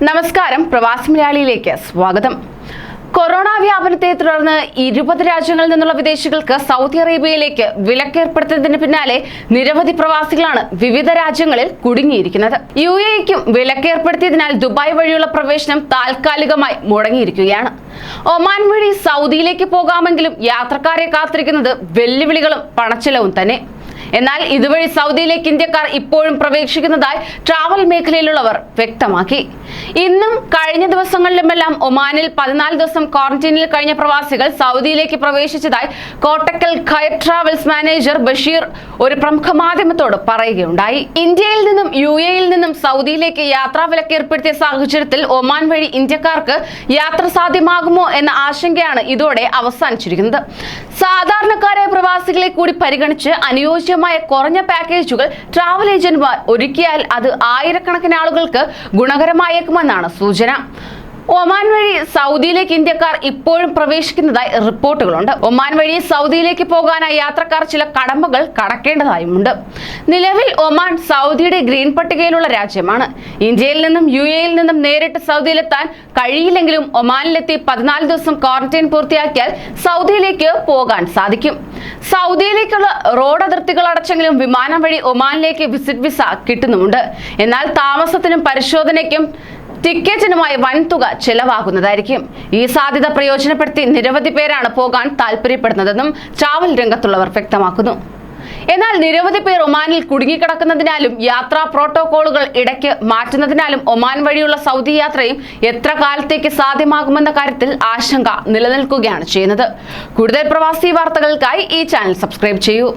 നമസ്കാരം, പ്രവാസി മലയാളിയിലേക്ക് സ്വാഗതം. കൊറോണ വ്യാപനത്തെ തുടർന്ന് 20 രാജ്യങ്ങളിൽ നിന്നുള്ള വിദേശികൾക്ക് സൗദി അറേബ്യയിലേക്ക് വിലക്കേർപ്പെടുത്തുന്നതിന് പിന്നാലെ നിരവധി പ്രവാസികളാണ് വിവിധ രാജ്യങ്ങളിൽ കുടുങ്ങിയിരിക്കുന്നത്. UAEക്കും വിലക്കേർപ്പെടുത്തിയതിനാൽ ദുബായ് വഴിയുള്ള പ്രവേശനം താൽക്കാലികമായി മുടങ്ങിയിരിക്കുകയാണ്. ഒമാൻ വഴി സൗദിയിലേക്ക് പോകാമെങ്കിലും യാത്രക്കാരെ കാത്തിരിക്കുന്നത് വെല്ലുവിളികളും പണച്ചിലവും തന്നെ. എന്നാൽ ഇതുവഴി സൗദിയിലേക്ക് ഇന്ത്യക്കാർ ഇപ്പോഴും പ്രവേശിക്കുന്നതായി ട്രാവൽ മേഖലയിലുള്ളവർ വ്യക്തമാക്കി. ഇന്നും കഴിഞ്ഞ ദിവസങ്ങളിലുമെല്ലാം ഒമാനിൽ 14 ദിവസം ക്വാറന്റൈനിൽ കഴിഞ്ഞ പ്രവാസികൾ സൗദിയിലേക്ക് പ്രവേശിച്ചതായി കോട്ടക്കൽ ഖയർ ട്രാവൽസ് മാനേജർ ബഷീർ ഒരു പ്രമുഖ മാധ്യമത്തോട് പറയുകയുണ്ടായി. ഇന്ത്യയിൽ നിന്നും UAEയിൽ നിന്നും സൗദിയിലേക്ക് യാത്രാ വിലക്ക് ഏർപ്പെടുത്തിയ സാഹചര്യത്തിൽ ഒമാൻ വഴി ഇന്ത്യക്കാർക്ക് യാത്ര സാധ്യമാകുമോ എന്ന ആശങ്കയാണ് ഇതോടെ അവസാനിച്ചിരിക്കുന്നത്. സാധാരണക്കാരായ പ്രവാസികളെ കൂടി പരിഗണിച്ച് അനുയോജ്യമായ കുറഞ്ഞ പാക്കേജുകൾ ട്രാവൽ ഏജന്റുമാർ ഒരുക്കിയാൽ അത് ആയിരക്കണക്കിന് ആളുകൾക്ക് ഗുണകരമായേക്കുമെന്നാണ് സൂചന. ഒമാൻ വഴി സൗദിയിലേക്ക് ഇന്ത്യക്കാർ ഇപ്പോഴും പ്രവേശിക്കുന്നതായി റിപ്പോർട്ടുകളുണ്ട്. ഒമാൻ വഴി സൗദിയിലേക്ക് പോകാനായി യാത്രക്കാർ ചില കടമ്പകൾ കടക്കേണ്ടതായുമുണ്ട്. നിലവിൽ ഒമാൻ സൗദിയുടെ ഗ്രീൻ പട്ടികയിലുള്ള രാജ്യമാണ്. ഇന്ത്യയിൽ നിന്നും UAEയിൽ നിന്നും നേരിട്ട് സൗദിയിലെത്താൻ കഴിയില്ലെങ്കിലും ഒമാനിലെത്തി 14 ദിവസം ക്വാറന്റൈൻ പൂർത്തിയാക്കിയാൽ സൗദിയിലേക്ക് പോകാൻ സാധിക്കും. സൗദിയിലേക്കുള്ള റോഡ് അതിർത്തികൾ അടച്ചെങ്കിലും വിമാനം വഴി ഒമാനിലേക്ക് വിസിറ്റ് വിസ കിട്ടുന്നുമുണ്ട്. എന്നാൽ താമസത്തിനും പരിശോധനയ്ക്കും ടിക്കറ്റിനുമായി വൻതുക ചെലവാകുന്നതായിരിക്കും. ഈ സാധ്യത പ്രയോജനപ്പെടുത്തി നിരവധി പേരാണ് പോകാൻ താല്പര്യപ്പെടുന്നതെന്നും ട്രാവൽ രംഗത്തുള്ളവർ വ്യക്തമാക്കുന്നു. എന്നാൽ നിരവധി പേർ ഒമാനിൽ കുടുങ്ങിക്കിടക്കുന്നതിനാലും യാത്രാ പ്രോട്ടോകോളുകൾ ഇടയ്ക്ക് മാറ്റുന്നതിനാലും ഒമാൻ വഴിയുള്ള സൗദി യാത്രയും എത്ര കാലത്തേക്ക് സാധ്യമാകുമെന്ന കാര്യത്തിൽ ആശങ്ക നിലനിൽക്കുകയാണ് ചെയ്യുന്നത്. കൂടുതൽ പ്രവാസി വാർത്തകൾക്കായി ഈ ചാനൽ സബ്സ്ക്രൈബ് ചെയ്യൂ.